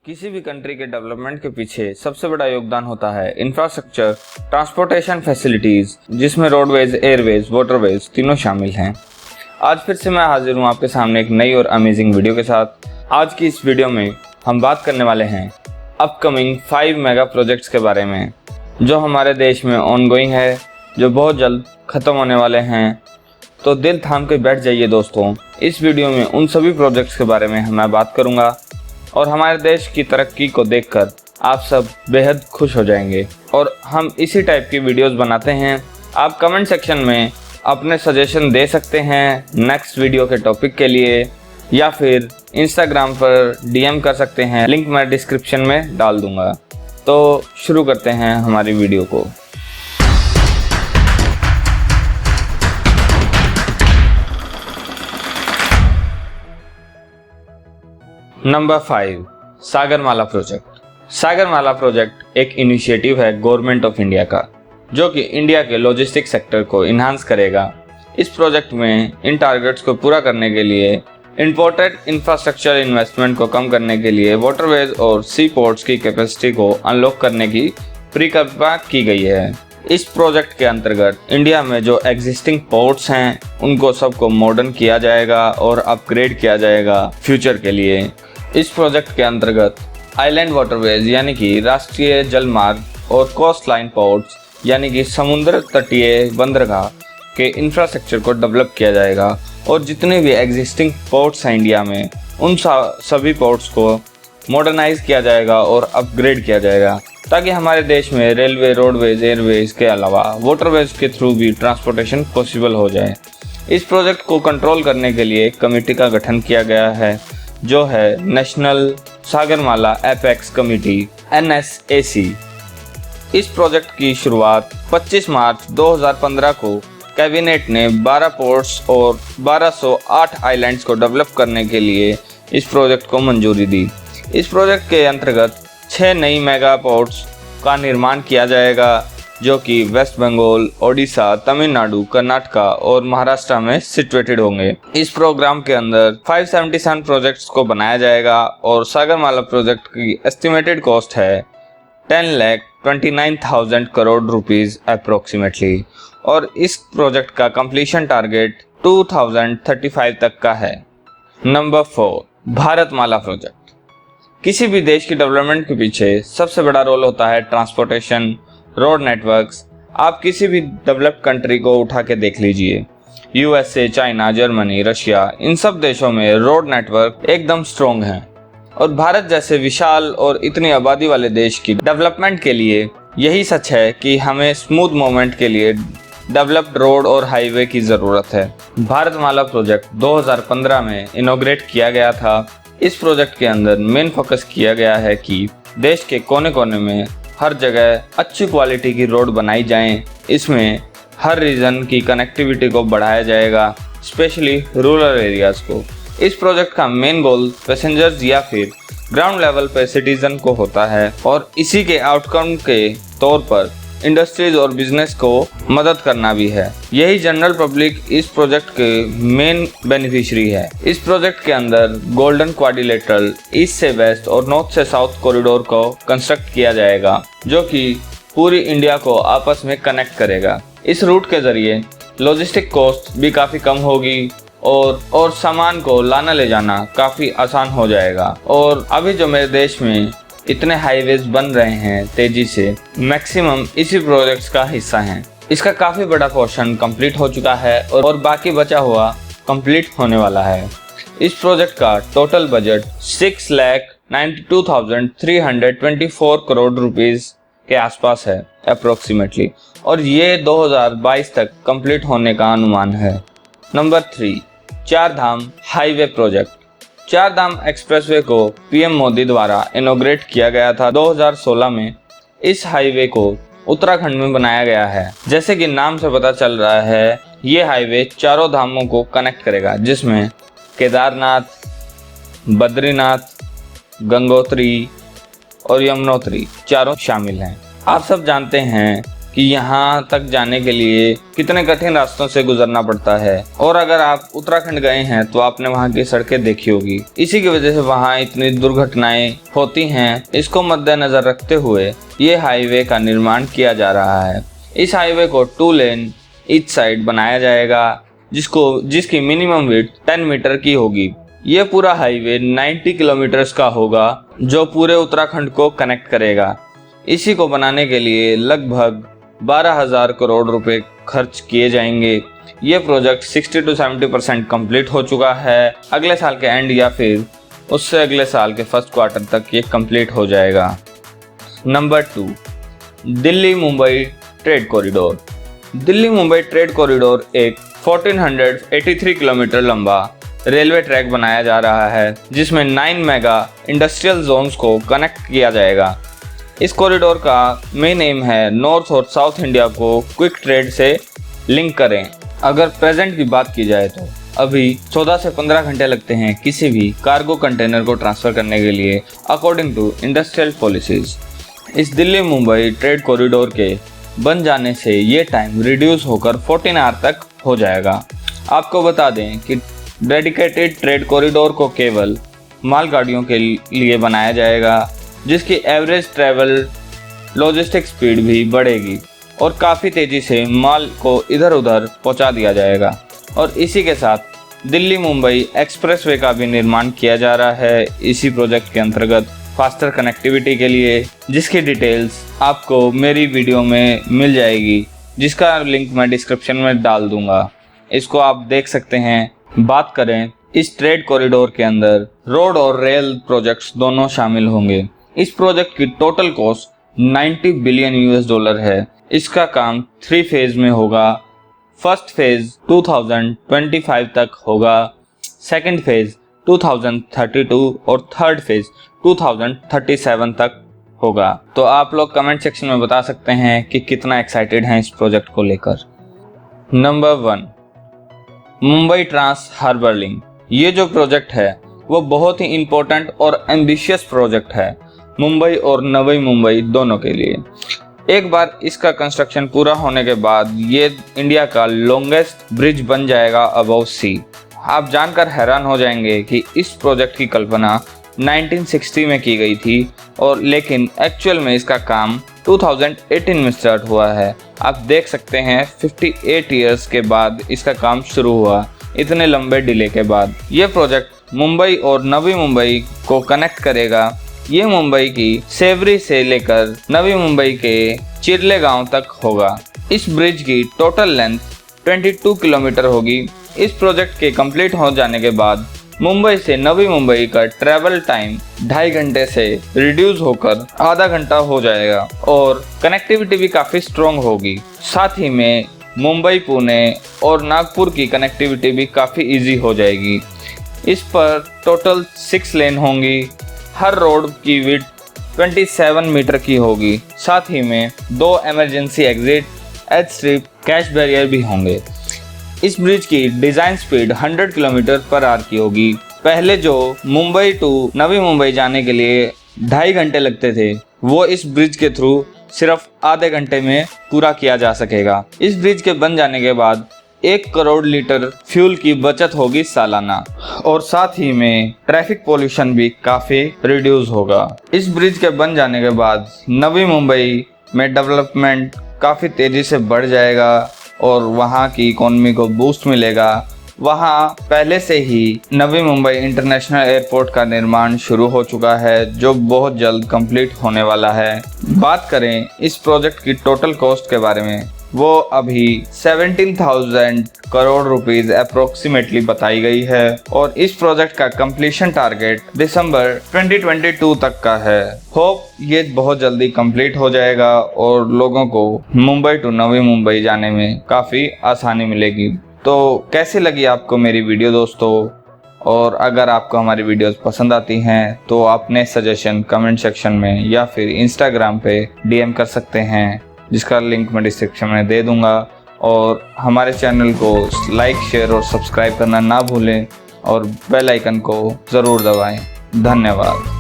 किसी भी कंट्री के डेवलपमेंट के पीछे सबसे बड़ा योगदान होता है इंफ्रास्ट्रक्चर, ट्रांसपोर्टेशन फैसिलिटीज, जिसमें रोडवेज, एयरवेज, वाटरवेज तीनों शामिल हैं। आज फिर से मैं हाजिर हूँ आपके सामने एक नई और अमेजिंग वीडियो के साथ। आज की इस वीडियो में हम बात करने वाले हैं अपकमिंग 5 मेगा प्रोजेक्ट्स के बारे में, जो हमारे देश में ऑनगोइंग है, जो बहुत जल्द ख़त्म होने वाले हैं। तो दिल थाम के बैठ जाइए दोस्तों, इस वीडियो में उन सभी प्रोजेक्ट्स के बारे में मैं बात करूँगा और हमारे देश की तरक्की को देखकर आप सब बेहद खुश हो जाएंगे। और हम इसी टाइप की वीडियोस बनाते हैं। आप कमेंट सेक्शन में अपने सजेशन दे सकते हैं नेक्स्ट वीडियो के टॉपिक के लिए, या फिर इंस्टाग्राम पर डीएम कर सकते हैं, लिंक मैं डिस्क्रिप्शन में डाल दूंगा। तो शुरू करते हैं हमारी वीडियो को। Number 5, Sagarmala project. Sagarmala project एक इनिशिएटिव है गवर्नमेंट ऑफ इंडिया का, जो कि इंडिया के लॉजिस्टिक सेक्टर को इन्हांस करेगा। इस प्रोजेक्ट में इन टारगेट्स को पूरा करने के लिए इंपोर्टेड इंफ्रास्ट्रक्चर इन्वेस्टमेंट को कम करने के लिए वाटरवेज और सी पोर्ट्स की कैपेसिटी को अनलॉक करने की परिकल्पना की गई है। इस प्रोजेक्ट के अंतर्गत इंडिया में जो एग्जिस्टिंग पोर्ट्स हैं उनको सबको मॉडर्न किया जाएगा और अपग्रेड किया जाएगा फ्यूचर के लिए। इस प्रोजेक्ट के अंतर्गत आइलैंड वाटरवेज यानी कि राष्ट्रीय जल मार्ग और कोस्ट लाइन पोर्ट्स यानी कि समुद्र तटीय बंदरगाह के इंफ्रास्ट्रक्चर को डेवलप किया जाएगा और जितने भी एग्जिस्टिंग पोर्ट्स हैं इंडिया में उन सभी पोर्ट्स को मॉडर्नाइज किया जाएगा और अपग्रेड किया जाएगा, ताकि हमारे देश में रेलवे, रोडवेज, एयरवेज के अलावा वाटरवेज के थ्रू भी ट्रांसपोर्टेशन पॉसिबल हो जाए। इस प्रोजेक्ट को कंट्रोल करने के लिए एक कमेटी का गठन किया गया है, जो है national Sagarmala apex committee NSAC। इस प्रोजेक्ट की शुरुआत 25 मार्च 2015 को कैबिनेट ने 12 पोर्ट्स और 1208 आइलैंड्स को डेवलप करने के लिए इस प्रोजेक्ट को मंजूरी दी। इस प्रोजेक्ट के अंतर्गत 6 नई मेगा पोर्ट्स का निर्माण किया जाएगा, जो कि वेस्ट बंगाल, ओडिशा, तमिलनाडु, कर्नाटका और महाराष्ट्र में सिचुएटेड होंगे। इस प्रोग्राम के अंदर 577 प्रोजेक्ट्स को बनाया जाएगा और सागरमाला प्रोजेक्ट की एस्टिमेटेड कॉस्ट है 10,29,000 करोड़ रुपीस अप्रोक्सीमेटली, और इस प्रोजेक्ट का कंप्लीशन टारगेट 2035 तक का है। Number 4, Bharatmala project. किसी भी देश की डेवलपमेंट के पीछे सबसे बड़ा रोल होता है ट्रांसपोर्टेशन, रोड नेटवर्क्स। आप किसी भी डेवलप्ड कंट्री को उठा के देख लीजिए, USA, चाइना, जर्मनी, रशिया, इन सब देशों में रोड नेटवर्क एकदम स्ट्रॉन्ग है। और भारत जैसे विशाल और इतनी आबादी वाले देश की डेवलपमेंट के लिए यही सच है कि हमें स्मूथ मूवमेंट के लिए डेवलप्ड रोड और हाईवे की ज़रूरत है। भारतमाला प्रोजेक्ट 2015 में इनॉग्रेट किया गया था। इस प्रोजेक्ट के अंदर मेन फोकस किया गया है कि देश के कोने कोने में हर जगह अच्छी क्वालिटी की रोड बनाई जाएं। इसमें हर रीजन की कनेक्टिविटी को बढ़ाया जाएगा, स्पेशली रूरल एरियाज को। इस प्रोजेक्ट का मेन गोल पैसेंजर्स या फिर ग्राउंड लेवल पे सिटीजन को होता है, और इसी के आउटकम के तौर पर इंडस्ट्रीज और बिजनेस को मदद करना भी है। यही जनरल पब्लिक इस प्रोजेक्ट के मेन बेनिफिशियरी है। इस प्रोजेक्ट के अंदर गोल्डन क्वाड्रिलेटरल ईस्ट से वेस्ट और नॉर्थ से साउथ कॉरिडोर को कंस्ट्रक्ट किया जाएगा, जो कि पूरी इंडिया को आपस में कनेक्ट करेगा। इस रूट के जरिए लॉजिस्टिक कॉस्ट भी काफ़ी कम होगी और सामान को लाना ले जाना काफ़ी आसान हो जाएगा। और अभी जो मेरे देश में इतने हाईवेज बन रहे हैं तेजी से, मैक्सिमम इसी प्रोजेक्ट्स का हिस्सा हैं। इसका काफ़ी बड़ा पोर्शन कंप्लीट हो चुका है और बाकी बचा हुआ कंप्लीट होने वाला है। इस प्रोजेक्ट का टोटल बजट 6,92,324 करोड़ रुपीस के आसपास है अप्रोक्सीमेटली, और ये 2022 तक कंप्लीट होने का अनुमान है। नंबर 3, चार धाम हाईवे प्रोजेक्ट। चार धाम एक्सप्रेसवे को PM मोदी द्वारा इनॉग्रेट किया गया था 2016 में। इस हाईवे को उत्तराखंड में बनाया गया है। जैसे कि नाम से पता चल रहा है, ये हाईवे चारों धामों को कनेक्ट करेगा, जिसमें केदारनाथ, बद्रीनाथ, गंगोत्री और यमुनोत्री चारों शामिल हैं। आप सब जानते हैं कि यहाँ तक जाने के लिए कितने कठिन रास्तों से गुजरना पड़ता है। और अगर आप उत्तराखंड गए हैं तो आपने वहाँ की सड़कें देखी होगी। इसी की वजह से वहाँ इतनी दुर्घटनाएं होती हैं। इसको मद्देनजर रखते हुए ये हाईवे का निर्माण किया जा रहा है। इस हाईवे को 2 लेन ईच साइड बनाया जाएगा, जिसकी मिनिमम विड्थ 10 मीटर की होगी। ये पूरा हाईवे 90 किलोमीटर्स का होगा, जो पूरे उत्तराखंड को कनेक्ट करेगा। इसी को बनाने के लिए लगभग 12,000 करोड़ रुपए खर्च किए जाएंगे। ये प्रोजेक्ट 60 to 70% कंप्लीट हो चुका है। अगले साल के एंड या फिर उससे अगले साल के फर्स्ट क्वार्टर तक ये कंप्लीट हो जाएगा। Number 2, Delhi Mumbai trade corridor. Delhi Mumbai trade corridor एक 1483 किलोमीटर लंबा रेलवे ट्रैक बनाया जा रहा है, जिसमें 9 मेगा इंडस्ट्रियल जोन्स को कनेक्ट किया जाएगा। इस कॉरिडोर का मेन एम है नॉर्थ और साउथ इंडिया को क्विक ट्रेड से लिंक करें। अगर प्रेजेंट की बात की जाए तो अभी 14 से 15 घंटे लगते हैं किसी भी कार्गो कंटेनर को ट्रांसफ़र करने के लिए, अकॉर्डिंग टू इंडस्ट्रियल पॉलिसीज़। इस दिल्ली मुंबई ट्रेड कॉरिडोर के बन जाने से ये टाइम रिड्यूस होकर 14 आवर तक हो जाएगा। आपको बता दें कि डेडिकेटेड ट्रेड कॉरिडोर को केवल मालगाड़ियों के लिए बनाया जाएगा, जिसकी एवरेज ट्रैवल लॉजिस्टिक स्पीड भी बढ़ेगी और काफ़ी तेज़ी से माल को इधर उधर पहुंचा दिया जाएगा। और इसी के साथ दिल्ली मुंबई एक्सप्रेसवे का भी निर्माण किया जा रहा है इसी प्रोजेक्ट के अंतर्गत फास्टर कनेक्टिविटी के लिए, जिसकी डिटेल्स आपको मेरी वीडियो में मिल जाएगी, जिसका लिंक मैं डिस्क्रिप्शन में डाल दूंगा। इसको आप देख सकते हैं। बात करें इस ट्रेड कॉरिडोर के अंदर रोड और रेल प्रोजेक्ट्स दोनों शामिल होंगे। इस प्रोजेक्ट की टोटल कॉस्ट 90 बिलियन US$ है। इसका काम 3 फेज में होगा। फर्स्ट फेज 2025 तक होगा, सेकंड फेज 2032 और थर्ड फेज 2037 तक होगा। तो आप लोग कमेंट सेक्शन में बता सकते हैं कि कितना एक्साइटेड हैं इस प्रोजेक्ट को लेकर। Number 1, Mumbai trans harbour link. ये जो प्रोजेक्ट है वो बहुत ही इम्पोर्टेंट और एम्बिशियस प्रोजेक्ट है मुंबई और नवी मुंबई दोनों के लिए। एक बार इसका कंस्ट्रक्शन पूरा होने के बाद ये इंडिया का लॉन्गेस्ट ब्रिज बन जाएगा अबव सी। आप जानकर हैरान हो जाएंगे कि इस प्रोजेक्ट की कल्पना 1960 में की गई थी और लेकिन एक्चुअल में इसका काम 2018 में स्टार्ट हुआ है। आप देख सकते हैं 58 ईयर्स के बाद इसका काम शुरू हुआ, इतने लंबे डिले के बाद। ये प्रोजेक्ट मुंबई और नवी मुंबई को कनेक्ट करेगा। ये मुंबई की सेवरी से लेकर नवी मुंबई के चिरले गांव तक होगा। इस ब्रिज की टोटल लेंथ 22 किलोमीटर होगी। इस प्रोजेक्ट के कंप्लीट हो जाने के बाद मुंबई से नवी मुंबई का ट्रैवल टाइम 2.5 घंटे से रिड्यूस होकर आधा घंटा हो जाएगा और कनेक्टिविटी भी काफ़ी स्ट्रॉन्ग होगी। साथ ही में मुंबई, पुणे और नागपुर की कनेक्टिविटी भी काफ़ी इजी हो जाएगी। इस पर टोटल 6 लेन होंगी। हर रोड की विड्थ 27 मीटर की होगी। साथ ही में 2 emergency exit, edge strip, crash barrier भी होंगे। इस ब्रिज की design speed 100 kilometre per hour की होगी। पहले जो मुंबई टू नवी मुंबई जाने के लिए 2.5 घंटे लगते थे, वो इस ब्रिज के थ्रू सिर्फ आधे घंटे में पूरा किया जा सकेगा। इस ब्रिज के बन जाने के बाद 1 करोड़ लीटर फ्यूल की बचत होगी सालाना और साथ ही में ट्रैफिक पोल्यूशन भी काफ़ी रिड्यूस होगा। इस ब्रिज के बन जाने के बाद नवी मुंबई में डेवलपमेंट काफ़ी तेज़ी से बढ़ जाएगा और वहाँ की इकोनॉमी को बूस्ट मिलेगा। वहाँ पहले से ही नवी मुंबई इंटरनेशनल एयरपोर्ट का निर्माण शुरू हो चुका है, जो बहुत जल्द कंप्लीट होने वाला है। बात करें इस प्रोजेक्ट की टोटल कॉस्ट के बारे में, वो अभी 17,000 करोड़ रुपीस अप्रोक्सीमेटली बताई गई है और इस प्रोजेक्ट का कंप्लीशन टारगेट दिसंबर 2022 तक का है। होप ये बहुत जल्दी कंप्लीट हो जाएगा और लोगों को मुंबई टू नवी मुंबई जाने में काफ़ी आसानी मिलेगी। तो कैसी लगी आपको मेरी वीडियो दोस्तों? और अगर आपको हमारी वीडियोस पसंद आती हैं तो अपने सजेशन कमेंट सेक्शन में या फिर इंस्टाग्राम पे DM कर सकते हैं, जिसका लिंक मैं डिस्क्रिप्शन में दे दूंगा। और हमारे चैनल को लाइक, शेयर और सब्सक्राइब करना ना भूलें और बेल आइकन को ज़रूर दबाएं। धन्यवाद।